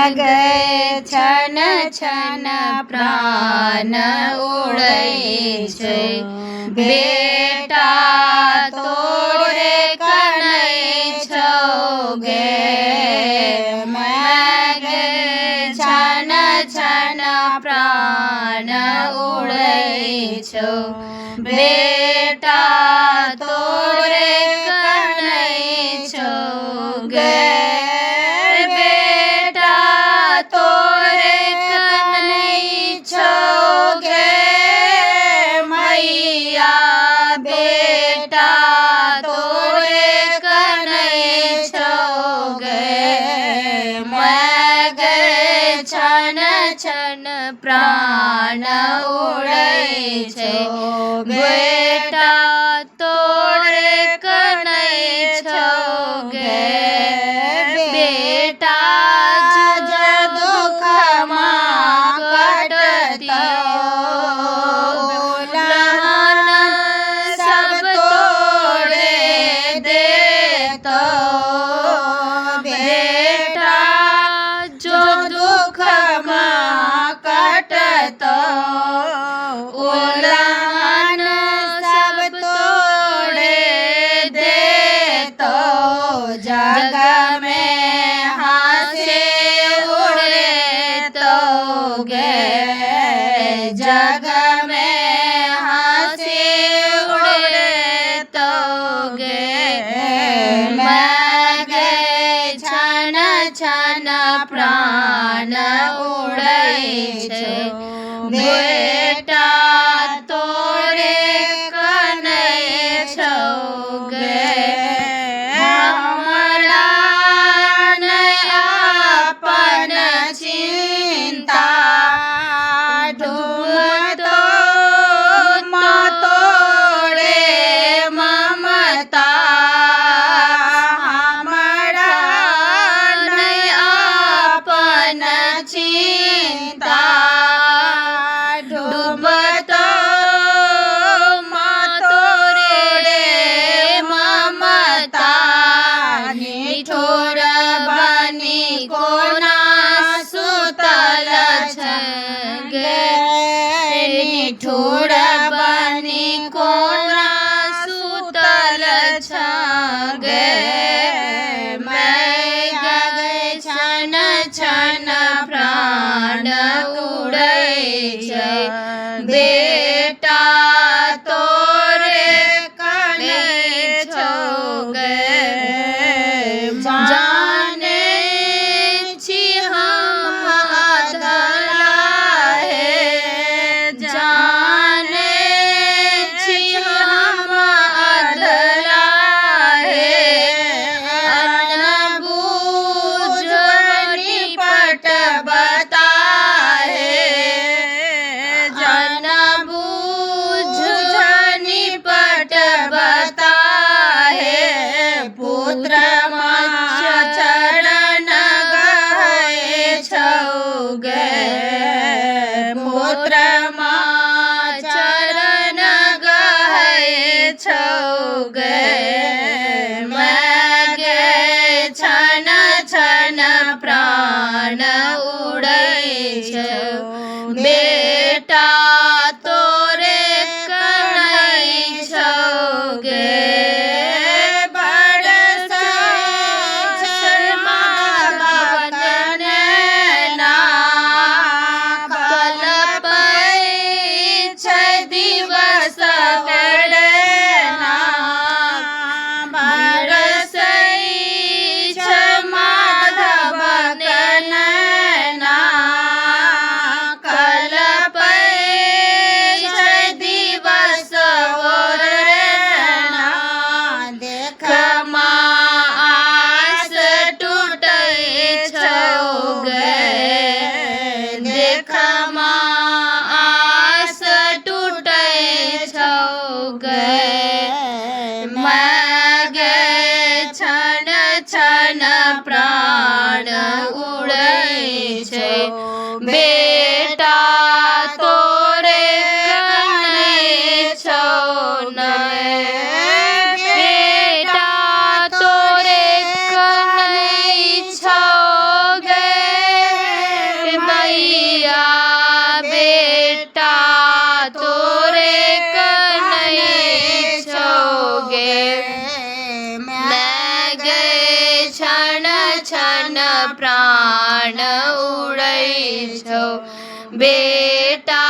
मागे छन छन प्राण उड़े छे बेटा तोरे कने छो गे मागे छन छन प्राण उड़े छो बेटा तोरे कने छो गे बेटा तोरे कने छो गे मैया बेटा तोरे कने छो गे मागे छन छन प्राण उड़े छे बेटा तोरे कने छो गे बेटा ज दुख मां कटती लहन सब तोड़े देतो बेटा जो दुख मां कटतो उलहन सब तोड़े देतो जग में हासे उड़े तो गे जग में हासे उड़े तो गे मागे छन छन प्राण उड़े छे बेटा तोरे कने छो गे हमरा नै आपन चिंता डूबतो तोरे ममता हमरा नै आपन चिंता डूबतो तोरे ममता निठुर बनी कोना सुतल छे निठुर बनी कोना सुतल छे मागे छन छन प्राण उड़े छे बेटा तोरे कने छो गे जाने छी हम अधला हे जाने छी हम अधला हे अनबूझ निपट बता हे अनबूझ निपट बता हे पुत्र चरण गए छो गे पुत्र चरण गए छो गे मागे छन छन प्राण उड़े छो बेटा तोरे कने छो गे प्राण उड़े छे बेटा तोरे कने छो ने बेटा तोरे कने छो गे છો બેટા